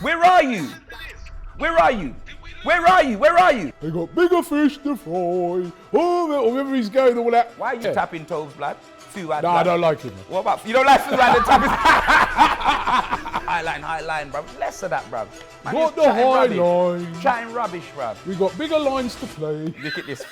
Where are you? Where are you? Where are you? Where are you? They got bigger fish to fry. Oh, wherever he's going, all that. Why are you tapping toes, blood? No, I don't like him. Man. What about, you don't like Fuad and tapping? High line, bruv. Less of that, bruv. Man, Got the high line. Chatting rubbish, bruv. We got bigger lines to play. Look at this.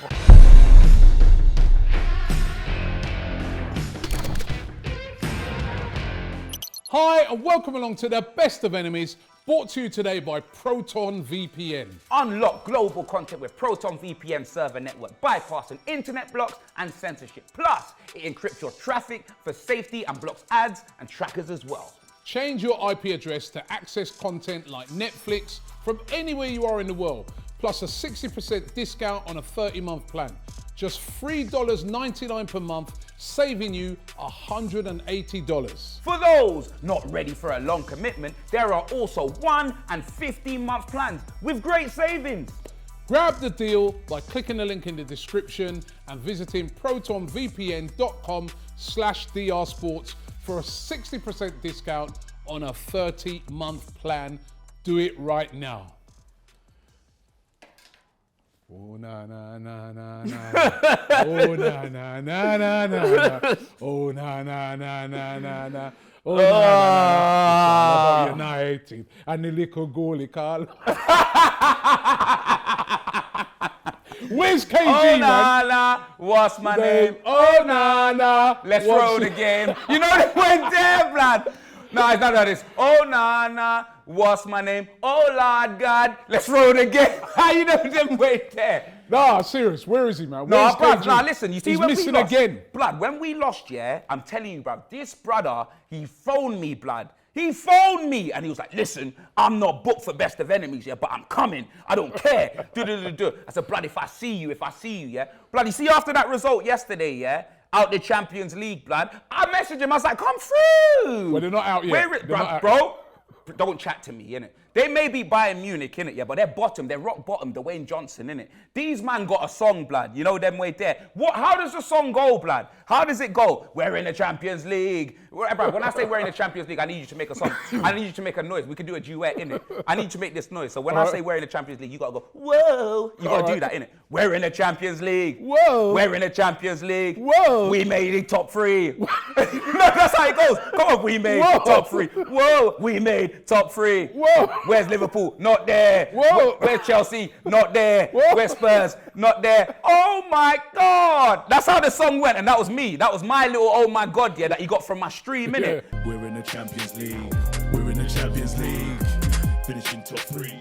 Hi, and welcome along to the Best of Enemies, brought to you today by Proton VPN. Unlock global content with Proton VPN server network, bypassing internet blocks and censorship. Plus, it encrypts your traffic for safety and blocks ads and trackers as well. Change your IP address to access content like Netflix from anywhere you are in the world, plus a 60% discount on a 30-month plan. Just $3.99 per month, saving you $180. For those not ready for a long commitment, there are also 1 and 15-month plans with great savings. Grab the deal by clicking the link in the description and visiting protonvpn.com/drsports for a 60% discount on a 30-month plan. Do it right now. Oh na na na na na. Oh na na na na na. Oh na na na na na na. Oh na na na. United and the little goalie Carl. Where's KG, oh, man? Onana, what's my name? Onana. Let's roll the game. You know they went there, blood. No, it's not like this. Onana, what's my name? Oh, Lord God, let's roll the game. How you know them wait there? Nah, serious. Where is he, man? No, bruv, nah, listen. You see, he's when missing we lost, again. Blood, when we lost, yeah, I'm telling you, bruv, this brother, he phoned me, blood. He phoned me and he was like, listen, I'm not booked for Best of Enemies, yeah, but I'm coming. I don't care. I said, blood, if I see you, yeah. Blood, you see, after that result yesterday, yeah, out the Champions League, blood, I messaged him. I was like, come through. Well, they're not out yet. Where is, bro? Don't chat to me, innit? They may be Bayern Munich, innit, yeah, but they're bottom. They're rock bottom, the Wayne Johnson, innit? These man got a song, blood. You know them way there. How does the song go, blood? How does it go? We're in the Champions League. Bro, when I say we're in the Champions League, I need you to make a song. I need you to make a noise. We can do a duet, innit? I need you to make this noise. So when I say we're in the Champions League, you gotta go, whoa. You gotta do that, innit? We're in the Champions League. Whoa. We're in the Champions League. Whoa. We made it top 3. No, that's how it goes. Come on, we made top 3. Whoa. We made top 3. Whoa. Where's Liverpool? Not there. Whoa. Where's Chelsea? Not there. Whoa. Where's Spurs? Not there. Oh my God. That's how the song went, and that was me. That was my little oh my God, yeah, that you got from my stream, innit? Yeah. We're in the Champions League. We're in the Champions League. Finishing top 3.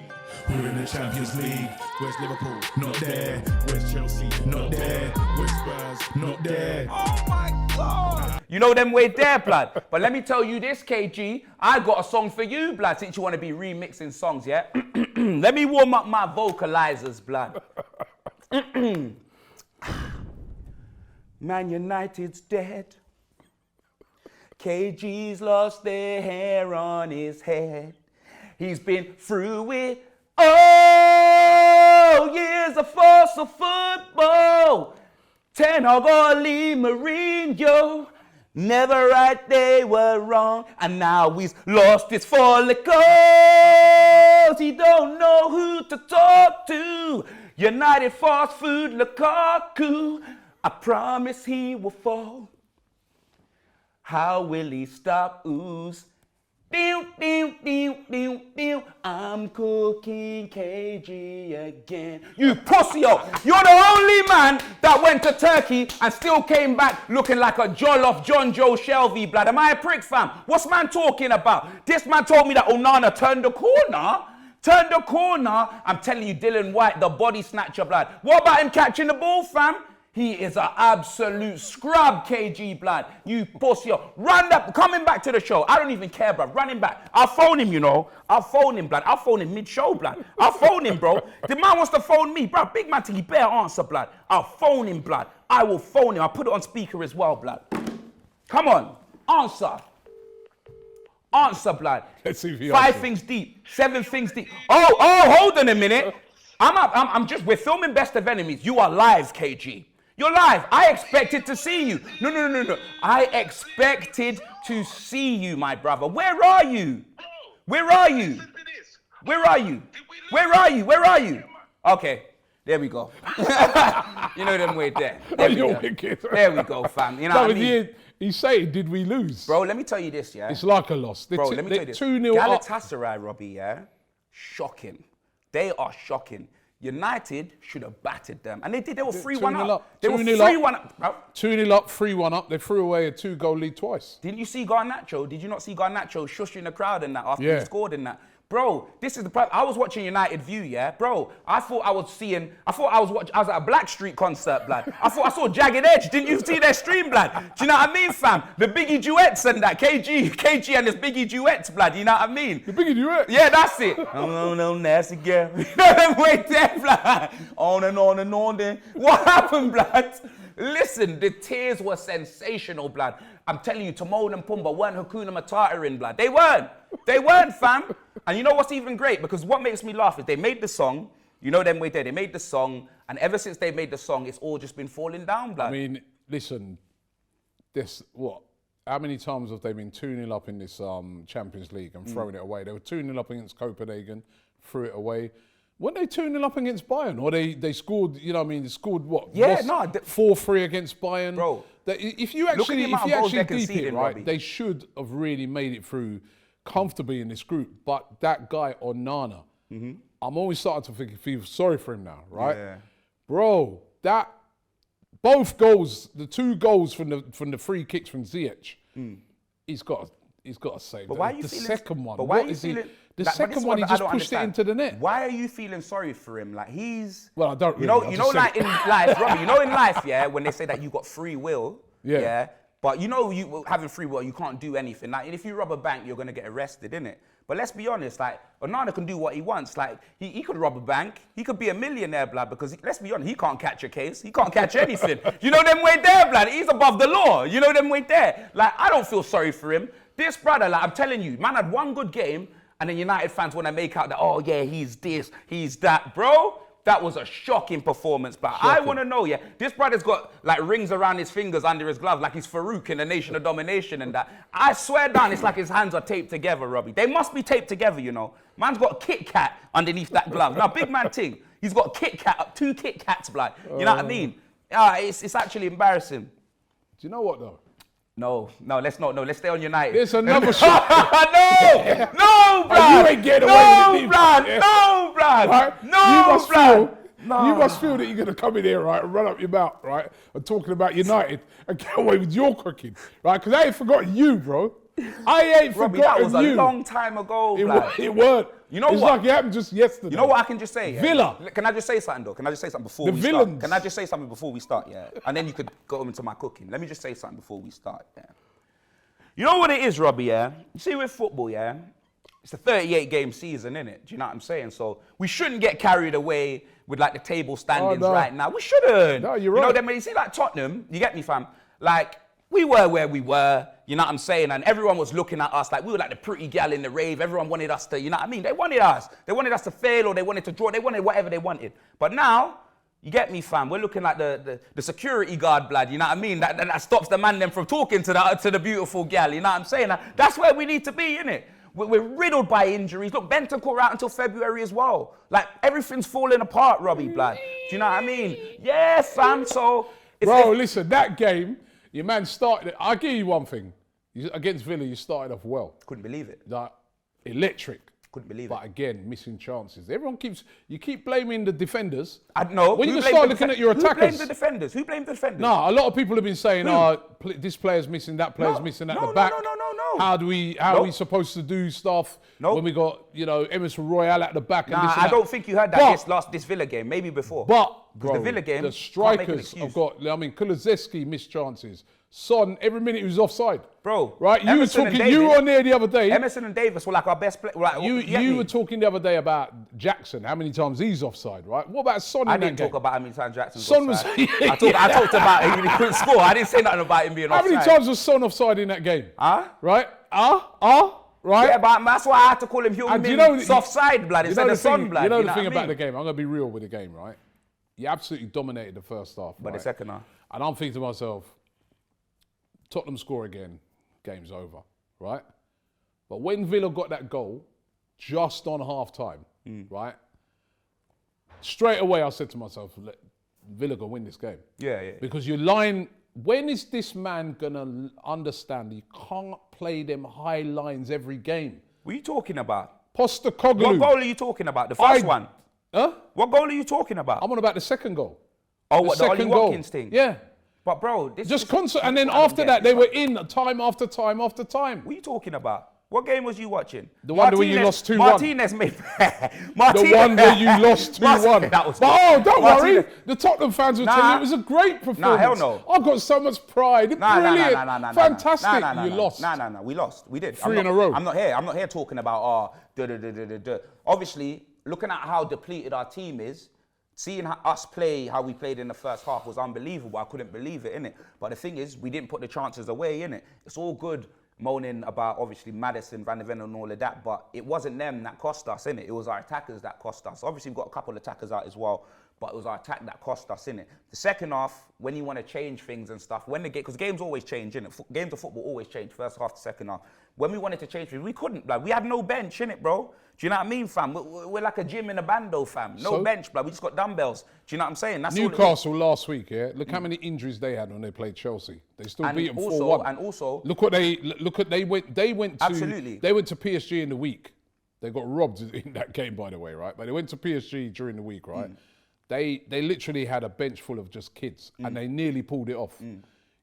We're in the Champions League. Where's Liverpool? Not there. Where's Chelsea? Not there. Where's Spurs? Not there. Oh my God. You know them way there, blood. But let me tell you this, KG. I got a song for you, blood, since you want to be remixing songs, yeah? Let me warm up my vocalizers, blood. Man United's dead. KG's lost their hair on his head. He's been through it. Oh, years of force of football. Ten Hag, Oli, Mourinho. Never right, they were wrong. And now he's lost his follicles. He don't know who to talk to. United fast food Lukaku. I promise he will fall. How will he stop ooze? I'm cooking KG again. You pussy up. You're the only man that went to Turkey and still came back looking like a Jollof John Joe Shelby, blood. Am I a prick, fam? What's man talking about? This man told me that Onana turned the corner. Turn the corner. I'm telling you, Dylan White, the body snatcher, blood. What about him catching the ball, fam? He is an absolute scrub, KG, blood. You pussy. Run that. Coming back to the show. I don't even care, blood. Running back. I'll phone him, you know. I'll phone him, blood. I'll phone him mid-show, blood. I'll phone him, bro. The man wants to phone me, bro. Big man till he better answer, blood. I'll phone him, blood. I will phone him. I'll put it on speaker as well, blood. Come on. Answer. Answer, blood. Let's see if he 5 answers. things deep. 7 things deep. Oh, hold on a minute. We're filming Best of Enemies. You are live, KG. You're live. I expected to see you. No. I expected to see you, my brother. Where are you? Where are you? Listen to this. Where are you? Where are you? Where are you? Okay, there we go. You know them way there. There we You're go. wicked. There we go, fam. You know what I mean? He's saying, did we lose? Bro, let me tell you this, yeah? It's like a loss. Bro, let me tell you this. 2-0 up. Galatasaray, Robbie, yeah? Shocking. They are shocking. United should have battered them. And they did. They were 3-1 up. They were 3-1 up. 2-0 up, 3-1 up. They threw away a 2-goal lead twice. Didn't you see Garnacho? Did you not see Garnacho shushing the crowd and that after he scored in that? Bro, this is the problem. I was watching United View, yeah? Bro, I was at a Blackstreet concert, blood. I thought I saw Jagged Edge. Didn't you see their stream, blood? Do you know what I mean, fam? The Biggie duets and that. KG and his Biggie duets, blood. You know what I mean? The Biggie duet? Yeah, that's it. Oh, no, nasty girl. You know them way there, blood. On and on and on then. What happened, blood? Listen, the tears were sensational, blood. I'm telling you, Timon and Pumbaa weren't Hakuna Matata in, blood. They weren't. They weren't, fam. And you know what's even great? Because what makes me laugh is they made the song. You know them way there. They made the song. And ever since they made the song, it's all just been falling down, blood. I mean, listen, how many times have they been 2-0 up in this Champions League and throwing it away? They were 2-0 up against Copenhagen, threw it away. Weren't they 2-0 up against Bayern? Or they scored, you know what I mean, they scored what? Yeah, no. 4-3 against Bayern. If If you actually deep it, right, Robbie. they should have really made it through comfortably in this group. But that guy, Onana, I'm always starting to feel sorry for him now, right? Yeah. Bro, both goals, the 2 goals from the free kicks from Ziyech, he's got to save. But why are you the feeling, second one? But why What are you is he? feeling? The like, second one, he just pushed it into the net. Why are you feeling sorry for him? Like he's. Well, I don't really. You know, like in life, Robbie. You know, in life, yeah, when they say that you got free will, yeah. But you know, you having free will, you can't do anything. Like, if you rob a bank, you're gonna get arrested, innit? But let's be honest, like Onana can do what he wants. Like he could rob a bank, he could be a millionaire, blood. Because let's be honest, he can't catch a case, he can't catch anything. You know them way there, blood. He's above the law. You know them way there. Like I don't feel sorry for him. This brother, like I'm telling you, man had one good game, and then United fans want to make out that, oh yeah, he's this, he's that, bro. That was a shocking performance, but I want to know, yeah, this brother's got like rings around his fingers under his gloves like he's Farouk in the Nation of Domination and that. I swear down, it's like his hands are taped together, Robbie. They must be taped together, you know. Man's got a Kit Kat underneath that glove. Now, big man thing, he's got Kit Kat, 2 Kit Kats, blood. You know what I mean? It's actually embarrassing. Do you know what though? No, let's stay on United. There's another shot. No, blood. You ain't getting away with it. No, blood. Right? No, You must feel that you're going to come in here, right, and run up your mouth, right, and talking about United and get away with your cooking, right? Because I ain't forgotten you, bro. I ain't Robbie, forgotten that was you. a long time ago, blood. It weren't. You know it's what? like it happened just yesterday. You know what I can just say? Yeah? Villa. Can I just say something, though? Can I just say something before The we villains. start? Can I just say something before we start, yeah? And then you could go into my cooking. Let me just say something before we start, yeah? You know what it is, Robbie, yeah? You see with football, yeah? It's a 38-game season, innit? Do you know what I'm saying? So we shouldn't get carried away with like the table standings right now. We shouldn't. No, you're right. right. You know, you see like Tottenham, you get me, fam? Like, we were where we were, you know what I'm saying? And everyone was looking at us like we were like the pretty gal in the rave. Everyone wanted us to, you know what I mean? They wanted us. They wanted us to fail or they wanted to draw. They wanted whatever they wanted. But now, you get me, fam? We're looking like the security guard, blood, you know what I mean? That stops the man them from talking to the beautiful gal, you know what I'm saying? That's where we need to be, innit? We're riddled by injuries. Look, Banter caught out until February as well. Like, everything's falling apart, Robbie, blood. Do you know what I mean? Yeah, fam, so... Bro, listen, that game, your man started... I'll give you one thing. Against Villa, you started off well. Couldn't believe it. Like, electric. Couldn't believe but it. again, missing chances. You keep blaming the defenders. No. When you start looking at your attackers. Who blamed the defenders? Who blamed the defenders? No, a lot of people have been saying, this player's missing, that player's missing at the back. No. How are we supposed to do stuff when we got, Emerson Royale at the back? Nah, and this and I don't think you heard that this Villa game, maybe before. But, bro, the Villa game, the strikers have got, Kulusevski missed chances. Son, every minute he was offside. Bro, right? You were on there the other day. Emerson and Davis were like our best players. Like, you were talking the other day about Jackson, how many times he's offside, right? What about Son in that game? I didn't talk about how many times Jackson was Son offside. was... I talked about he couldn't score. I didn't say nothing about him being offside. How many times was Son offside in that game? Right? Right? Yeah, but that's why I had to call him Human soft side blood instead of Son blood. You know the thing about the game? I'm going to be real with the game, right? You absolutely dominated the first half. But the second half. And I'm thinking to myself, Tottenham score again, game's over, right? But when Villa got that goal, just on half-time, right? Straight away, I said to myself, let Villa go win this game. Yeah. Because you're lying. When is this man going to understand you can't play them high lines every game? What are you talking about? Postecoglou. What goal are you talking about? The first one? Huh? What goal are you talking about? I'm on about the second goal. Oh, what, the Ollie second goal. Watkins thing? Yeah. But bro, this Just is... constant. And then after that, they were in time after time after time. What are you talking about? What game was you watching? The one where you lost 2-1. Martinez made... The one where you lost 2-1. That was don't worry. The Tottenham fans will tell you it was a great performance. Nah, hell no. I've got so much pride. Brilliant. Fantastic. You lost. No. We lost. We did. Three in a row. I'm not here talking about, Obviously, looking at how depleted our team is, seeing us play how we played in the first half was unbelievable. I couldn't believe it, innit? But the thing is, we didn't put the chances away, innit? It's all good moaning about, obviously, Maddison, Van de Ven and all of that, but it wasn't them that cost us, innit? It was our attackers that cost us. Obviously, we've got a couple of attackers out as well, but it was our attack that cost us, innit? The second half, when you want to change things and stuff, because games always change, innit? Games of football always change, first half to second half. When we wanted to change things, we couldn't, like, we had no bench, innit, bro? Do you know what I mean, fam? We're like a gym in a bando, fam. No bench, blood. We just got dumbbells. Do you know what I'm saying? That's Newcastle last week, yeah. Look how many injuries they had when they played Chelsea. They still beat them 4-1. And also, they went to absolutely. They went to PSG in the week. They got robbed in that game, by the way, right? But they went to PSG during the week, right? They literally had a bench full of just kids, and they nearly pulled it off.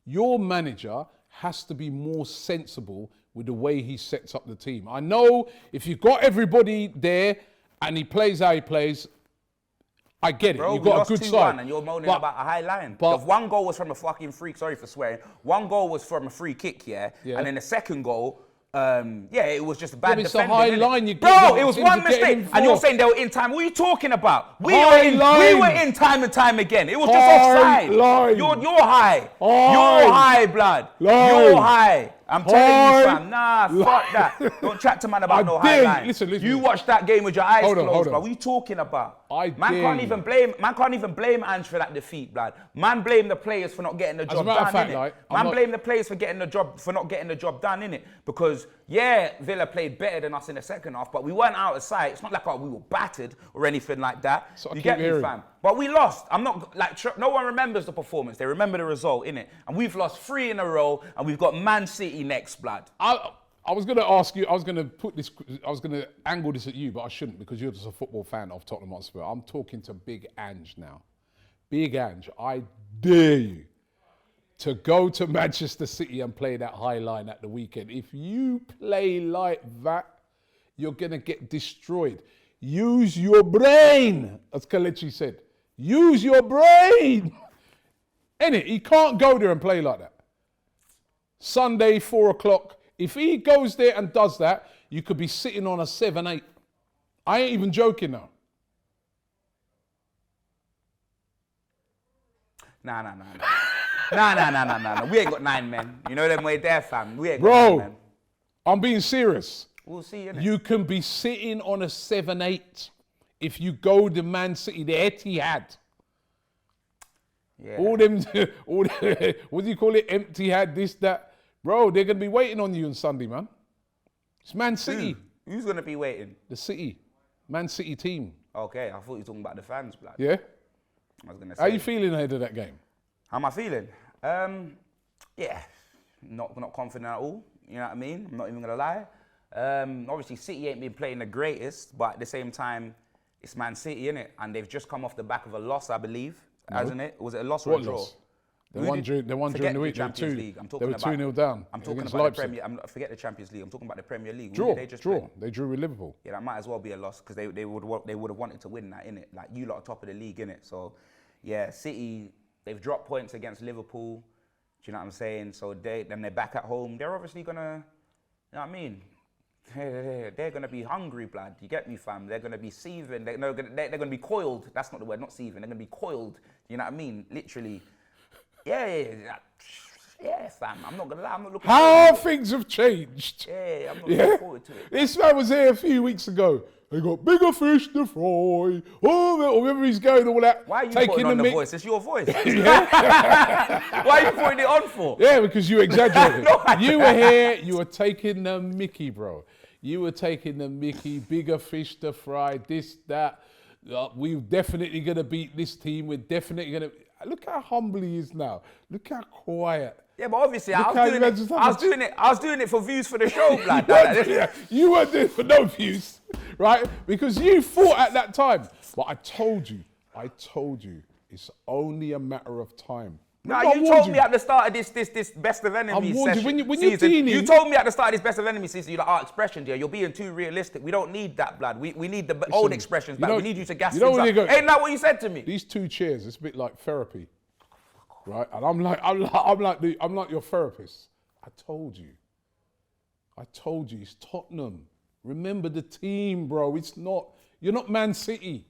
Your manager has to be more sensible with the way he sets up the team. I know if you've got everybody there and he plays how he plays, I get it. Bro, you've got a good side. And you're moaning about a high line. But one goal was from a fucking free, sorry for swearing, one goal was from a free kick, yeah? And then the second goal, it was just bad defending. It's a high line. Bro, it was one mistake. And you're saying they were in time. What are you talking about? We were in time and time again. It was just offside. You're high. You're high, blood. You're high. I'm telling you, fam. Nah, fuck that. Don't chat to man about no high line. Listen. You watched that game with your eyes closed, bro. What are you talking about? Man can't even blame Ange for that defeat, blood. Man blame the players for not getting the job done, innit? Man blame the players for not getting the job done, innit? Because Villa played better than us in the second half, but we weren't out of sight. It's not like we were battered or anything like that. So you get me, fam? But we lost. I'm not like no one remembers the performance. They remember the result, innit? And we've lost 3 in a row, and we've got Man City next, blood. I was going to ask you. I was going to angle this at you, but I shouldn't because you're just a football fan of Tottenham Hotspur. I'm talking to Big Ange now. Big Ange, I dare you to go to Manchester City and play that high line at the weekend. If you play like that, you're going to get destroyed. Use your brain, as Kelechi said. Use your brain. Innit? He can't go there and play like that. Sunday, 4 o'clock. If he goes there and does that, you could be sitting on a 7-8. I ain't even joking now. Nah. We ain't got 9 men. You know them way there, fam. We ain't got 9 men. I'm being serious. We'll see, innit? You can be sitting on a 7-8 if you go to Man City, the Etihad. Yeah. All them, what do you call it? Empty had this, that. Bro, they're going to be waiting on you on Sunday, man. It's Man City. Who's going to be waiting? The City. Man City team. Okay, I thought you were talking about the fans, blood. Yeah? I was going to say. How are you feeling ahead of that game? How am I feeling? Not confident at all. You know what I mean? I'm not even going to lie. Obviously, City ain't been playing the greatest, but at the same time, it's Man City, innit? And they've just come off the back of a loss, I believe. No. Hasn't it? Was it a loss or a draw? Loss? They won during the week. Champions League. They were 2-0 down. I'm talking about the Premier. Forget the Champions League. I'm talking about the Premier League. Draw. They drew with Liverpool. Yeah, that might as well be a loss because they would have wanted to win that, innit? Like you lot are top of the league, innit? So, yeah, City, they've dropped points against Liverpool. Do you know what I'm saying? So they're back at home. They're obviously gonna, you know what I mean? They're gonna be hungry, blood. You get me, fam? They're gonna be seething. They're gonna be coiled. That's not the word. Not seething. They're gonna be coiled. You know what I mean? Literally. Yeah, fam. I'm not gonna lie. I'm not looking. How things have changed. Yeah, I'm not looking forward to it. This man was here a few weeks ago. They got bigger fish to fry. Oh, wherever he's going, all that. Why are you putting on the voice? It's your voice. Why are you putting it on for? Yeah, because you exaggerated. No, you were here. You were taking the mickey, bro. You were taking the mickey, bigger fish to fry, this, that. We're definitely going to beat this team. We're definitely going to... Look how humble he is now. Look how quiet. Yeah, but obviously I was doing it for views for the show, blood. You weren't doing it for no views, right? Because you fought at that time. But I told you, it's only a matter of time. No, you told me at the start of this best of enemies session. When you're dealing, you told me at the start of this best of enemies season, you're like, our expressions, you're being too realistic. We don't need that, blood. We need the old expressions back. We need you to gas things up. Ain't that what you said to me? These 2 chairs, it's a bit like therapy, right? And I'm like your therapist. I told you, it's Tottenham. Remember the team, bro. You're not Man City.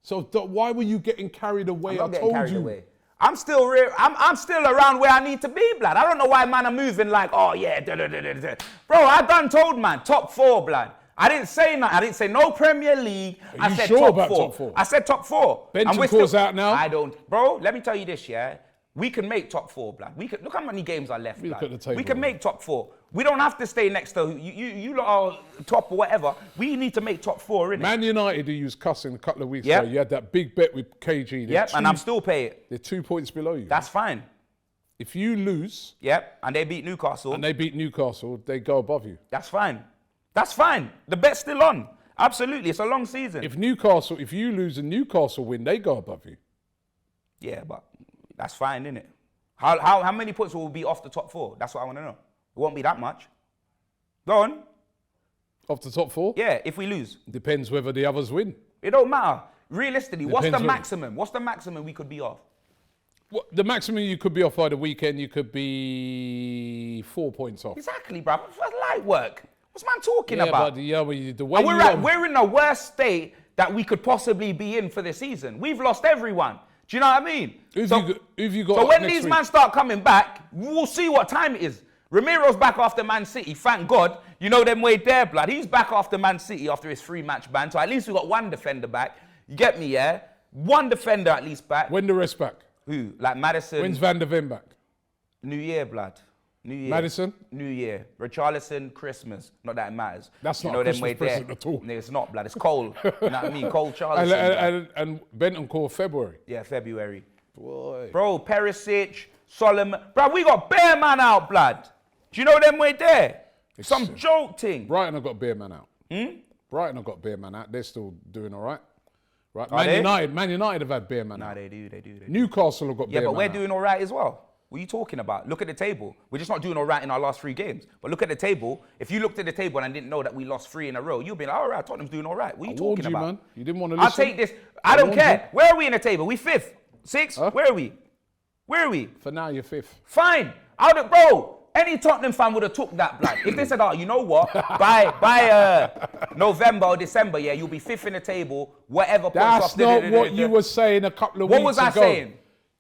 So why were you getting carried away? I'm not getting carried away. I'm still around where I need to be, blood. I don't know why man are moving like, oh yeah, Bro, I done told man, top 4, blood. I didn't say nothing. I didn't say no Premier League. I said top 4. I said top 4. Bentoncourt's out now. I don't. Bro, let me tell you this, yeah. We can make top 4, blood. Look how many games are left, blood. Look at the table, we can make top 4. We don't have to stay next to you lot are top or whatever. We need to make top 4, innit? Man United, who you was cussing a couple of weeks ago, you had that big bet with KG. Yep, and I'm still paying. They're 2 points below you. That's fine. If you lose... Yep, and they beat Newcastle. They go above you. That's fine. That's fine. The bet's still on. Absolutely, it's a long season. If you lose and Newcastle win, they go above you. Yeah, but that's fine, innit? How many points will be off the top 4? That's what I want to know. It won't be that much. Go on. Off the top 4? Yeah, if we lose. Depends whether the others win. It don't matter. Realistically, what's the maximum? What's the maximum we could be off? The maximum you could be off by the weekend, you could be 4 points off. Exactly, bruv. That's light work. What's man talking about? The way we're in the worst state that we could possibly be in for the season. We've lost everyone. Do you know what I mean? Who've you got so when next these week? men start coming back, we'll see what time it is. Ramiro's back after Man City, thank God. You know them way there, blood. He's back after Man City after his 3-match ban. So at least we got one defender back. You get me, yeah? One defender at least back. When the rest back? Who? Like Maddison. When's Van der Ven back? New Year, blood. New Year. Madison? New Year. Richarlison, Christmas. Not that it matters. That's not a Christmas present at all. No, it's not, blood. It's cold. You know what I mean? Cold Charlison. And Bentoncourt, February. Yeah, February. Boy. Bro, Perisic, Solomon. Bro, we got bare man out, blood. Do you know them way there? Some joke thing. Brighton have got bare man out. Brighton have got bare man out. They're still doing all right. Right. Man United have had bare man out. No, they do. Newcastle have got bare man out. Yeah, but we're doing all right as well. What are you talking about? Look at the table. We're just not doing all right in our last 3 games. But look at the table. If you looked at the table and didn't know that we lost 3 in a row, you'd be like, all right, Tottenham's doing all right. What are you talking about? Man. You didn't want to listen. I'll take this. I don't care. Where are we in the table? We 5th? 6th? Huh? Where are we? For now, you're 5th. Fine. Bro, any Tottenham fan would have took that, blood. If they said, oh, you know what? By November or December, yeah, you'll be 5th in the table, whatever. That's not what you were saying a couple of weeks ago. What was I saying?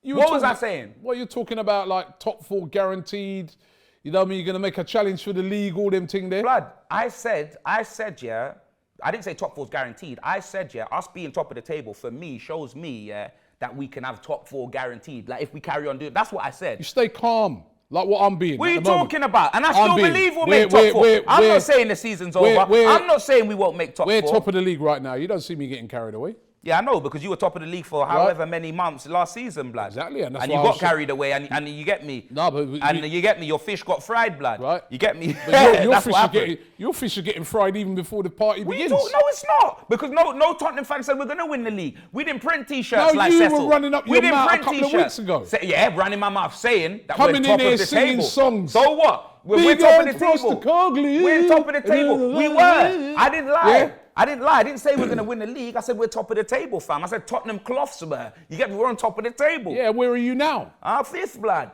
What was I saying? Well, you're talking about like top 4 guaranteed. You know what I mean? You're going to make a challenge for the league, all them thing there. Blood, I said, yeah, I didn't say top 4's guaranteed. I said, yeah, us being top of the table for me shows me, yeah, that we can have top 4 guaranteed. Like if we carry on doing, that's what I said. You stay calm, like what I'm being. What are you talking about? And I still believe we'll make top 4. I'm not saying the season's over. I'm not saying we won't make top 4. We're top of the league right now. You don't see me getting carried away. Yeah, I know, because you were top of the league for however many months last season, blood. Exactly, and you got carried away, and you get me. No, but you get me. Your fish got fried, blood. Right. You get me. Your fish are getting fried even before the party begins. No, it's not, because no Tottenham fan said we're gonna win the league. We didn't print T-shirts like you Cecil. were running up your mouth a couple of weeks ago. Running my mouth, saying that coming we're top in here of the singing table. songs. So what? We're top of the table. We're top of the table. We were. I didn't lie. Yeah. I didn't lie. I didn't say we're going to win the league. I said we're top of the table, fam. I said Tottenham cloths, man. You get me? We're on top of the table. Yeah, where are you now? 5th, blood.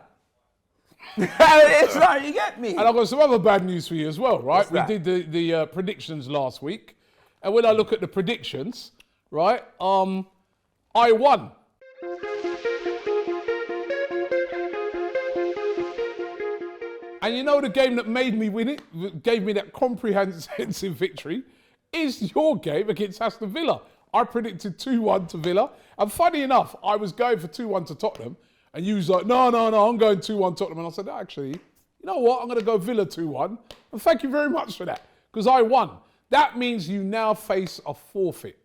It's like, you get me? And I've got some other bad news for you as well, right? We did the predictions last week. And when I look at the predictions, right, I won. And you know the game that made me win it, gave me that comprehensive victory, is your game against Aston Villa. I predicted 2-1 to Villa. And funny enough, I was going for 2-1 to Tottenham. And you was like, no, I'm going 2-1 Tottenham. And I said, actually, you know what? I'm going to go Villa 2-1. And thank you very much for that. because I won. That means you now face a forfeit.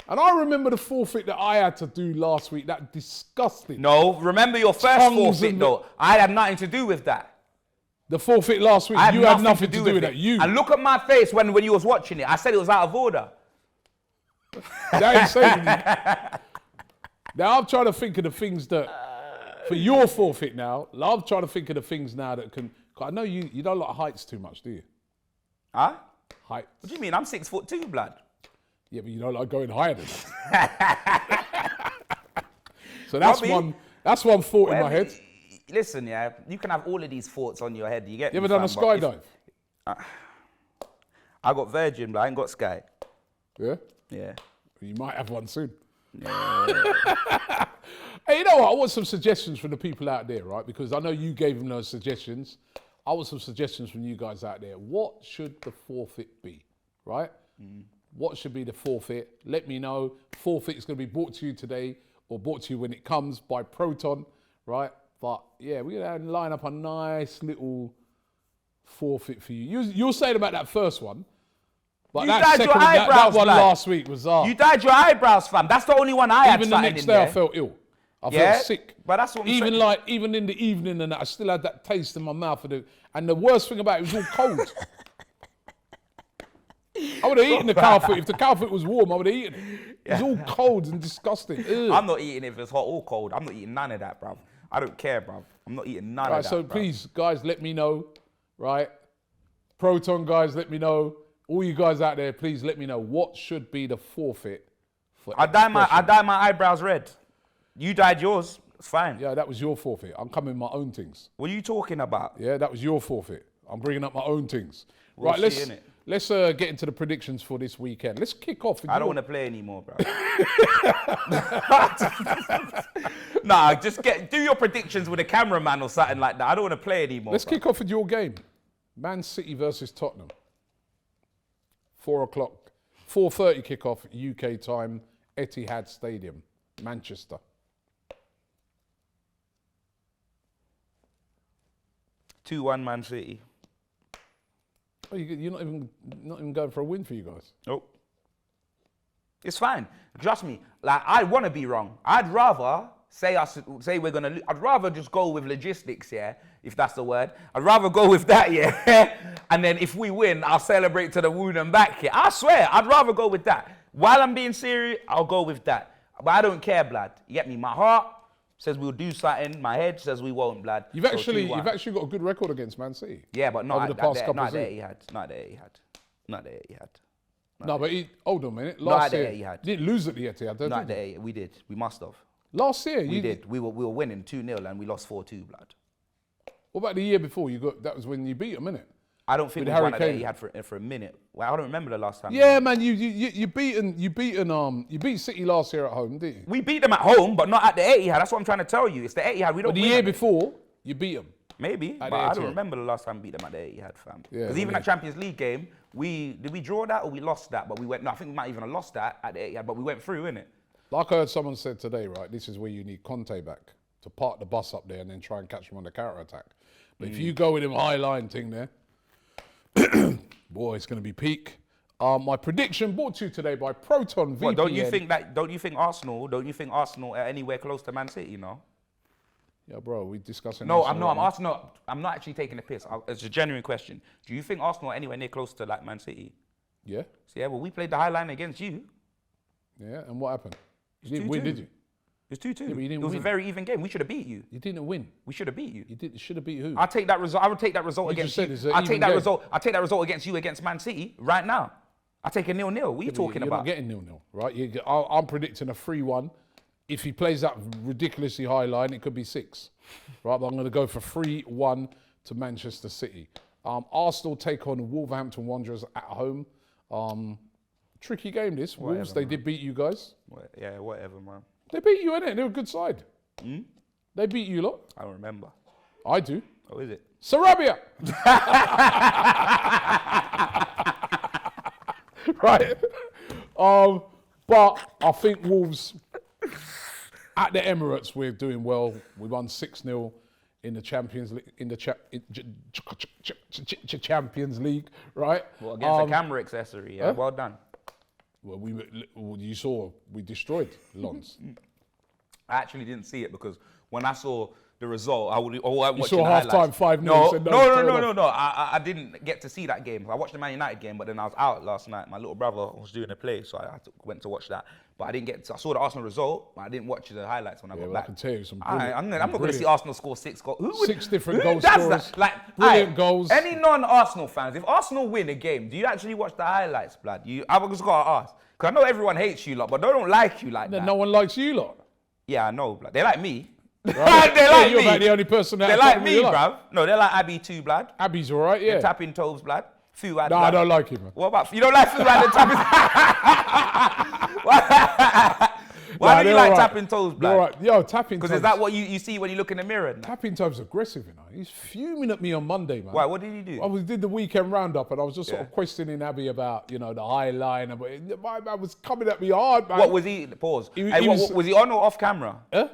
And I remember the forfeit that I had to do last week. That disgusting. No, remember your first forfeit though. I had nothing to do with that. The forfeit last week, you had nothing to do with that. You. And look at my face when you was watching it. I said it was out of order. That ain't saying anything. Now I'm trying to think of the things that, for your forfeit now, I'm trying to think of the things now that can, I know you don't like heights too much, do you? Huh? Heights. What do you mean? I'm 6'2", blood. Yeah, but you don't like going higher than that. So that's that's one thought in my head. Listen, yeah, you can have all of these thoughts on your head. You get You me, ever done a fam, skydive? I got Virgin, but I ain't got Sky. Yeah? Yeah. You might have one soon. Yeah. Hey, you know what? I want some suggestions from the people out there, right? Because I know you gave them those suggestions. I want some suggestions from you guys out there. What should the forfeit be, right? What should be the forfeit? Let me know. Forfeit is going to be brought to you today or brought to you when it comes by Proton, right? But yeah, we're going to line up a nice little forfeit for you. You're saying about that first one. But You that dyed second your one, that eyebrows, one blood. last week was You dyed your eyebrows, fam. That's the only one I had even the started next in day there. I felt ill. I Yeah, felt sick. but that's what I'm saying. Even in the evening and that, I still had that taste in my mouth. And the worst thing about it was all cold. I would have eaten the cow foot. If the cow foot was warm, I would have eaten it. It was all cold and disgusting. Ugh. I'm not eating if it's hot or cold. I'm not eating none of that, bruv. I don't care, bruv. I'm not eating none Right, of that, so bruv. please, guys, let me know, right? Proton guys, let me know. All you guys out there, please let me know what should be the forfeit for I dye my expression. eyebrows red. You dyed yours. It's fine. Yeah, that was your forfeit. I'm coming with my own things. What are you talking about? Yeah, that was your forfeit. I'm bringing up my own things. We'll Right, see, innit? let's get into the predictions for this weekend. Let's kick off. I don't want to play anymore, bro. Nah, just do your predictions with a cameraman or something like that. I don't want to play anymore. Let's bruv. kick off with your game. Man City versus Tottenham. 4 o'clock, 4:30 kickoff UK time, Etihad Stadium, Manchester. 2-1 Man City. Oh, you're not even going for a win for you guys. Nope. It's fine. Trust me. Like, I want to be wrong. I'd rather say we're gonna lose. I'd rather just go with logistics, yeah, if that's the word. I'd rather go with that, yeah. And then if we win, I'll celebrate to the moon and back here. I swear, I'd rather go with that. While I'm being serious, I'll go with that. But I don't care, blood. You get me? My heart says we'll do something. My head says we won't, blood. You've actually got a good record against Man City. Yeah, but not over at the that, past couple not of the seasons. Etihad. Not the Etihad. Not the Etihad. No, but hold on a minute. Not Last at year, the Etihad. you didn't lose at the Etihad, did Not you? the Etihad. We did. We must have. Last year, We did. We were winning 2-0 and we lost 4-2, blood. What about the year before? That was when you beat them, innit? I don't think With we won Harry at the Kane. Etihad for a minute. Well, I don't remember the last time. Yeah, man, you beat City last year at home, didn't you? We beat them at home, but not at the Etihad. That's what I'm trying to tell you. It's the Etihad. We don't. But the win year at it. before, you beat them. Maybe, At but the I don't Etihad. remember the last time we beat them at the Etihad, fam. Yeah, Because even well, that Champions League game, did we draw that or we lost that? But we went. No, I think we might even have lost that at the Etihad, but we went through, innit? Like I heard someone said today, right, this is where you need Conte back to park the bus up there and then try and catch him on the counter-attack. But if you go with him high line thing there, boy, it's going to be peak. My prediction brought to you today by Proton VPN. What, don't you think Arsenal are anywhere close to Man City? No. Yeah, bro, we discussing. No, Arsenal right now. I'm not actually taking a piss. It's a genuine question. Do you think Arsenal are anywhere near close to like Man City? Yeah, So, yeah, well, we played the high line against you. yeah, and what happened? You It's didn't win, 2-2. did you? It was 2-2. Yeah, but you didn't It was a win. very even game. We should have beat you. You didn't win. We should have beat you. You should have beat who? I'll take that result. I would take that result You against just said you. it's an I'll take even that game. result. I'll take that result against you against Man City right now. I'll take a 0-0. What are you talking You're about? not getting 0-0, right? I'm predicting a 3-1. If he plays that ridiculously high line, it could be 6. Right, but I'm going to go for 3-1 to Manchester City. Arsenal take on Wolverhampton Wanderers at home. Tricky game this. Wolves, they did beat you guys. Yeah, whatever, man. They beat you, innit? They're a good side. They beat you lot. I don't remember. I do. Oh, is it? Sarabia! Right. But I think Wolves at the Emirates, we're doing well. We won 6-0. in the Champions League, Champions League, right? Well, against a camera accessory, yeah. Well done. Well, you saw we destroyed Lens. I actually didn't see it because when I saw the result, I wasn't You watching saw the half highlights. time 5-0. No. I didn't get to see that game. I watched the Man United game, but then I was out last night. My little brother was doing a play, so I went to watch that. But I didn't get to, I saw the Arsenal result, but I didn't watch the highlights when I got back. I can tell you some I'm not going to see Arsenal score 6 goals. Six different who goal does scorers, that? Like, brilliant goals. Any non-Arsenal fans, if Arsenal win a game, do you actually watch the highlights, blood? I've just got to ask. Because I know everyone hates you lot, but they don't like you like that. No one likes you lot. Yeah, I know, blood. They like me. Right. They like you're me. about the only person that They like me, bruv. No, they like Abby too, blood. Abby's all right, yeah. Tapping toes, blood. Fuad, No, I don't like him, man. What about you? Don't like Fuad and tapping? Why do you like tapping toes, blood? All right. Yo, tapping toes. Because is that what you see when you look in the mirror? Tapping toes aggressive, you know. He's fuming at me on Monday, man. Why? What did he do? I did the weekend roundup and I was just sort of questioning Abby about, the high line. My man was coming at me hard, man. What was he? Pause. Was he on or off camera? Huh?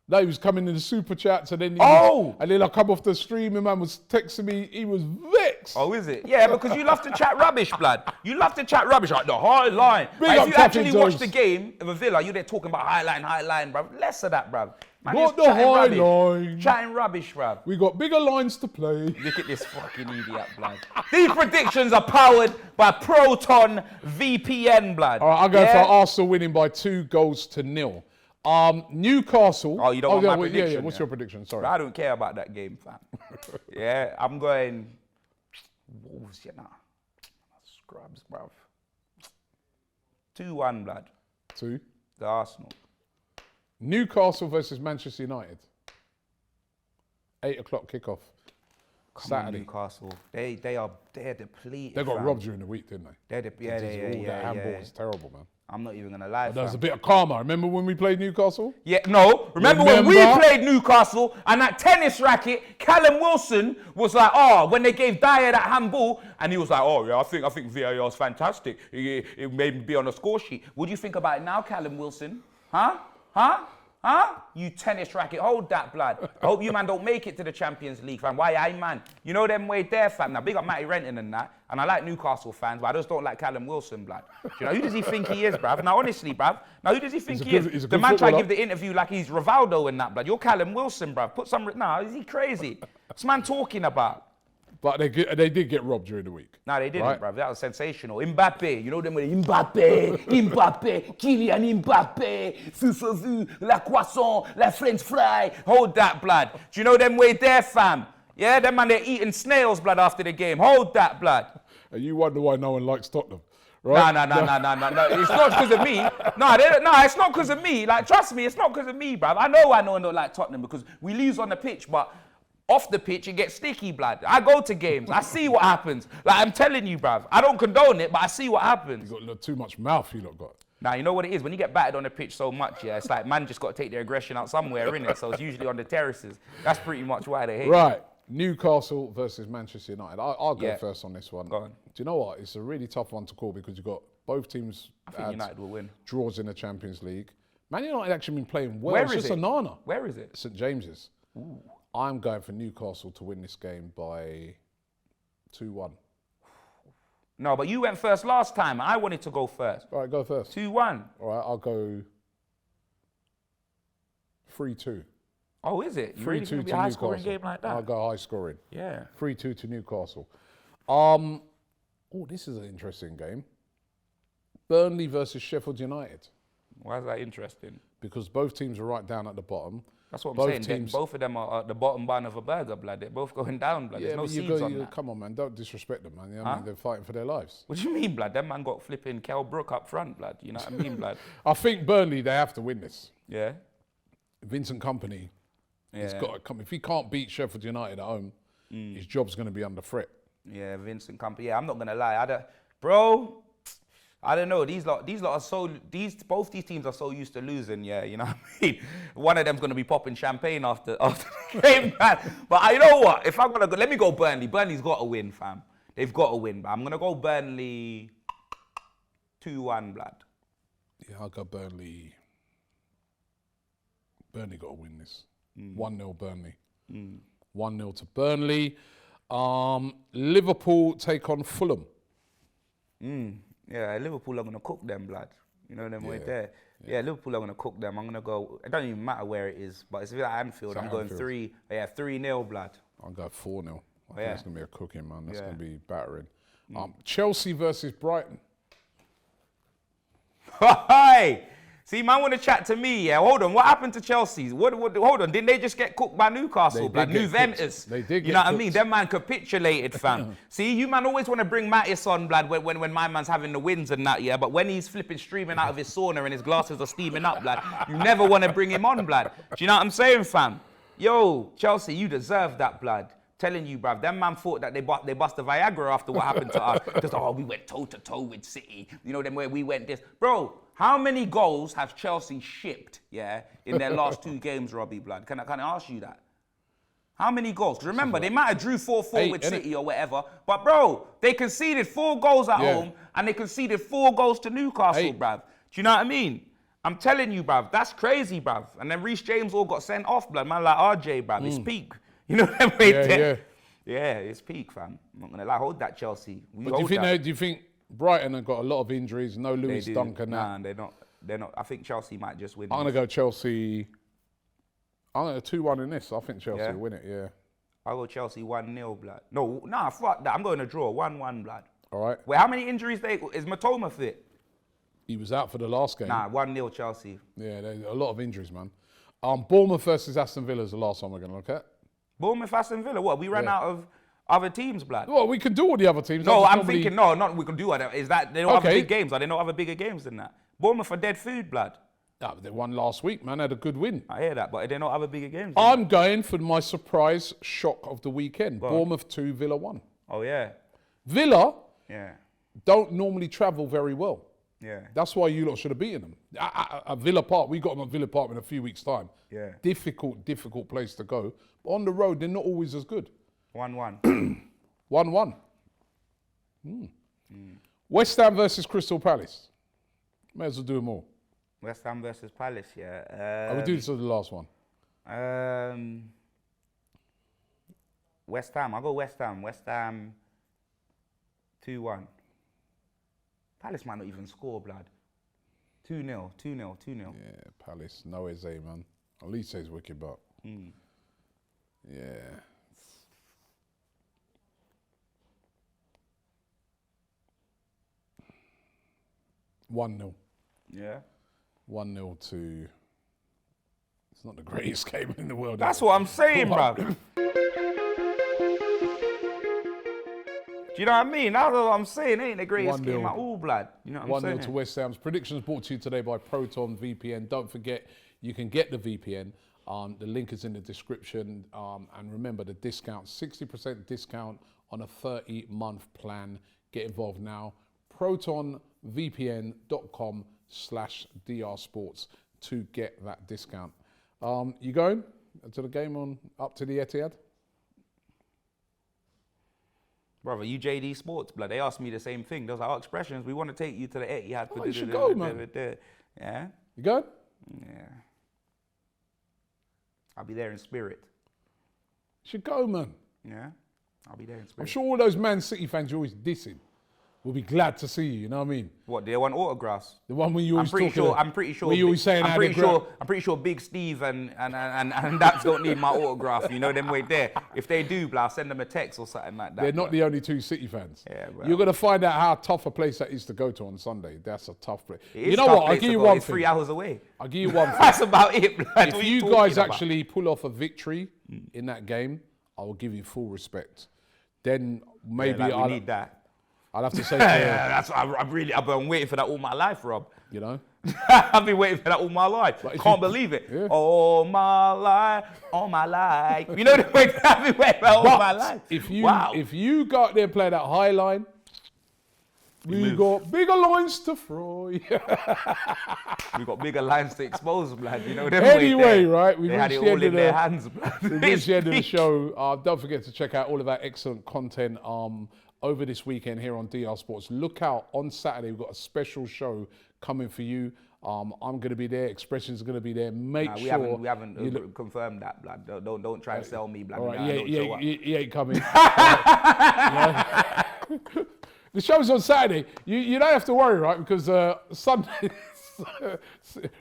No, he was coming in the super chats and then and then I come off the stream and man was texting me. He was vexed. Oh, is it? Yeah, because you love to chat rubbish, blood. You love to chat rubbish, like the high line. Like, if you actually watch the game of a Villa, you're there talking about high line, bruv. Less of that, bruv. Man, not the high line. Chatting rubbish, bruv. We got bigger lines to play. Look at this fucking idiot, blood. These predictions are powered by Proton VPN, blood. All right, I'll go for Arsenal winning by 2-0. Newcastle. Oh, you don't want my prediction? Yeah. What's your prediction? Sorry. I don't care about that game, fam. Yeah, I'm going Wolves, Scrubs, bruv. 2-1, blood. 2. The Arsenal. Newcastle versus Manchester United. 8 o'clock kickoff. Saturday. On, Newcastle. They're depleted. They got robbed during the week, didn't they? That handball was terrible, man. I'm not even gonna lie. There was a bit of karma. Remember when we played Newcastle? Yeah, no. Remember when we played Newcastle and that tennis racket, Callum Wilson was like, when they gave Dyer that handball, and he was like, I think VAR is fantastic. It made me be on the score sheet. What do you think about it now, Callum Wilson? Huh? You tennis racket, hold that, blood. I hope you, man, don't make it to the Champions League, fam. Why, man? You know them way there, fam. Now, big up Matty Renton and that. And I like Newcastle fans, but I just don't like Callum Wilson, blood. You know, who does he think he is, bruv? Now, honestly, bruv. Now, who does he think he is? The man tried to give the interview like he's Rivaldo and that, blood. You're Callum Wilson, bruv. Put some... Nah, is he crazy? What's man talking about? But they did get robbed during the week. No, they didn't, bruv. That was sensational. Mbappe, you know them with Mbappe, Kylian Mbappe, la croissant, la French fry. Hold that, blood. Do you know them way there, fam? Yeah, them man, they're eating snails, blood, after the game. Hold that, blood. And you wonder why no one likes Tottenham, right? No. It's not because of me. No, it's not because of me. Like, trust me, it's not because of me, bruv. I know why no one don't like Tottenham, because we lose on the pitch, but off the pitch, it gets sticky, blood. I go to games. I see what happens. Like, I'm telling you, bruv. I don't condone it, but I see what happens. You got too much mouth, you lot got. Now, you know what it is? When you get battered on the pitch so much, it's like man just got to take their aggression out somewhere, innit? So it's usually on the terraces. That's pretty much why they hate Right. Newcastle versus Manchester United. I'll go first on this one. Go on. Do you know what? It's a really tough one to call because you've got both teams. I think United will win. Draws in the Champions League. Man United actually been playing well. Where it's is just it? Onana. Where is it? St James's. Ooh. I'm going for Newcastle to win this game by 2-1. No, but you went first last time. I wanted to go first. All right, go first. 2-1. All right, I'll go 3-2. Oh, is it? 3-2 to be a high Newcastle. scoring game like that? I'll go high scoring. Yeah. 3-2 to Newcastle. This is an interesting game. Burnley versus Sheffield United. Why is that interesting? Because both teams are right down at the bottom. That's what I'm saying. Both of them are at the bottom bun of a burger, blood. They're both going down, blood. There's no seeds on that. Come on, man. Don't disrespect them, man. You know what I mean? They're fighting for their lives. What do you mean, blood? Them man got flipping Kel Brook up front, blood. You know what I mean, blood? I think Burnley, they have to win this. Yeah. Vincent Kompany, he's got to come. If he can't beat Sheffield United at home, his job's going to be under threat. Yeah, Vincent Kompany. Yeah, I'm not going to lie. I don't know. Both these teams are so used to losing. Yeah, you know what I mean. One of them's gonna be popping champagne after the game, man. But you know what? If I'm gonna go, let me go Burnley. Burnley's got to win, fam. They've got to win. But I'm gonna go Burnley 2-1, blood. Yeah, I'll go Burnley. Burnley got to win this. 1-0 Burnley. 1-0 to Burnley. Liverpool take on Fulham. Yeah, Liverpool are going to cook them, blood. You know them way there. Yeah, Liverpool are going to cook them. I'm going to go, it doesn't even matter where it is, but it's at Anfield. I'm going 3-0, blood. I'll go 4-0. I think it's going to be a cooking, man. That's going to be battering. Chelsea versus Brighton. Hey! See, man want to chat to me, yeah? Hold on, what happened to Chelsea? Hold on, didn't they just get cooked by Newcastle, blood? Juventus. They did get You know what I cooked. mean? Them man capitulated, fam. See, you man always want to bring Mattis on, blood, when my man's having the wins and that, yeah? But when he's flipping streaming out of his sauna and his glasses are steaming up, blood, you never want to bring him on, blood. Do you know what I'm saying, fam? Yo, Chelsea, you deserve that, blood. Telling you, bruv, them man thought that they bust the Viagra after what happened to us. Because, we went toe-to-toe with City. You know, them way we went this. Bro, how many goals have Chelsea shipped, in their last 2 games, Robbie, blood? Can I ask you that? How many goals? Because remember, they might have drew 4-4 with City or whatever. But, bro, they conceded 4 goals at home and they conceded 4 goals to Newcastle, bruv. Do you know what I mean? I'm telling you, bruv, that's crazy, bruv. And then Reece James all got sent off, blood. Man like RJ, bruv, it's peak. You know what I mean? Yeah, it's peak, fam. I'm not gonna lie, hold that, Chelsea. But do you think Brighton have got a lot of injuries? No Lewis Dunk and that. Nah, they're not. I think Chelsea might just win. I'm gonna go Chelsea. I'm gonna 2-1 in this. I think Chelsea will win it. Yeah. I'll go Chelsea 1-0, blood. Nah, fuck that. I'm going to draw 1-1, blood. All right. Wait, how many injuries is Matoma fit? He was out for the last game. Nah, 1-0 Chelsea. Yeah, there's a lot of injuries, man. Bournemouth versus Aston Villa is the last one we're gonna look at. Bournemouth, Aston Villa. What? We ran out of other teams, blood. Well, we can do all the other teams. No, I'm thinking, not we can do other. Is that they don't have big games? Are they not have bigger games than that? Bournemouth are dead food, blood. No, they won last week, man. Had a good win. I hear that, but they don't have a bigger games. I'm going for my surprise shock of the weekend. Bournemouth 2, Villa 1. Oh, yeah. Villa don't normally travel very well. Yeah. That's why you lot should have beaten them. At Villa Park, we got them at Villa Park in a few weeks' time. Yeah. Difficult place to go. But on the road, they're not always as good. 1-1. 1-1. West Ham versus Crystal Palace. May as well do them all. West Ham versus Palace, yeah. I will do this as the last one. West Ham. I'll go West Ham. West Ham 2-1. Palace might not even score, blood. 2-0. Yeah, Palace. No Eze, man. At least he's wicked, but... Yeah. 1-0. Yeah. 1-0 to... It's not the greatest game in the world. That's what I'm saying, bruv. Do you know what I mean? That's what I'm saying. It ain't the greatest game at all, blood. You know what I'm saying? 1-0 to West Ham's. Predictions brought to you today by Proton VPN. Don't forget, you can get the VPN. The link is in the description. And remember the discount, 60% discount on a 30-month plan. Get involved now. protonvpn.com/drsports to get that discount. You going to the game up to the Etihad? Brother, you JD Sports, blood. They asked me the same thing. They was like, Expressions, we want to take you to the Etihad. Oh, you should go, man. Yeah? You going? Yeah. I'll be there in spirit. You should go, man. Yeah? I'll be there in spirit. I'm sure all those Man City fans you're always dissing will be glad to see you, you know what I mean? What, they want autographs? The one when you always I'm pretty sure. Where you always saying I'm pretty sure Big Steve and Daps don't need my autograph. You know them way there. If they do, blah, I'll send them a text or something like that. They're not the only two City fans. Yeah, bro. You're gonna find out how tough a place that is to go to on Sunday. That's a tough place. You know what? I'll give you one thing. 3 hours away. I'll give you one thing. That's about it, blood. If you guys actually pull off a victory in that game, I will give you full respect. Then maybe I'll need that. I'll have to say to that's I've been waiting for that all my life, Rob. you know. I've been waiting for that all my life. Can't believe it. Yeah. All my life. You know the way I've been waiting for all my life. If you go out there and play that high line, we got bigger lines to throw. We got bigger lines to expose, blood. You know them Anyway, right? They had it all in their hands, blood. We've reached the end of the show. Don't forget to check out all of our excellent content over this weekend here on DR Sports. Look out, on Saturday, we've got a special show coming for you. I'm going to be there. Expressions are going to be there. We haven't confirmed that, blood. Don't try and sell me, blood. All right, he ain't coming. The show's on Saturday. You don't have to worry, right? Because Sunday,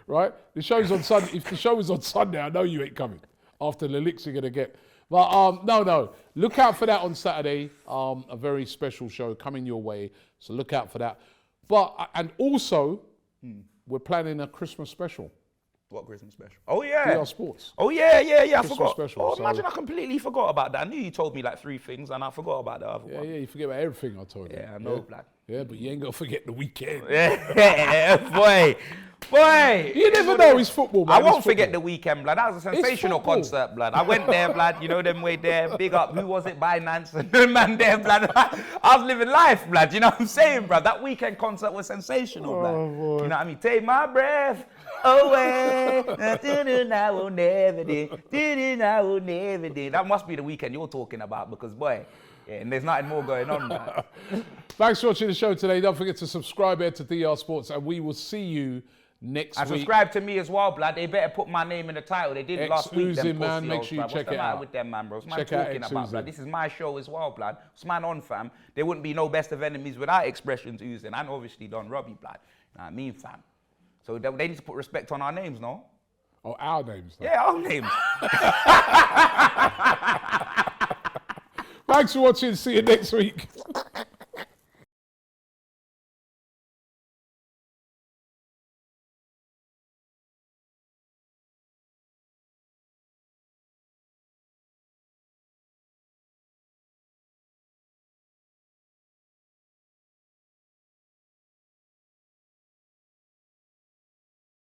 right? The show's on Sunday. If the show was on Sunday, I know you ain't coming. After the licks you're going to get. But no. Look out for that on Saturday. A very special show coming your way. So look out for that. And also, we're planning a Christmas special. What Christmas special? Oh, yeah. DR Sports. Oh, yeah, I forgot. Special, Oh, imagine I completely forgot about that. I knew you told me like 3 things and I forgot about the other one. Yeah, you forget about everything I told you. Yeah, I know, blood. Yeah, but you ain't going to forget the weekend. Yeah, boy. You never know, it's football, man. I won't forget the weekend, blood. That was a sensational concert, blood. I went there, blood. You know them way there. Big up. Who was it? Binance. And the man there, blood. I was living life, blood. You know what I'm saying, blood? That weekend concert was sensational, blood. Oh, boy. You know what I mean? Take my breath away. I will never do. I will never do. That must be the weekend you're talking about because, boy, yeah, and there's nothing more going on, man. Thanks for watching the show today. Don't forget to subscribe here to DR Sports, and we will see you next week. And subscribe to me as well, blood. They better put my name in the title. They did last week, them man. Make sure you check it out. With them, man, bro. What's man talking about, blood? This is my show as well, blood. What's man on, fam? There wouldn't be no best of enemies without expressions oozing, and obviously Don Robbie, blood. You know what I mean, fam? So they need to put respect on our names, no? Oh, our names? Though. Yeah, our names. Thanks for watching. See you next week.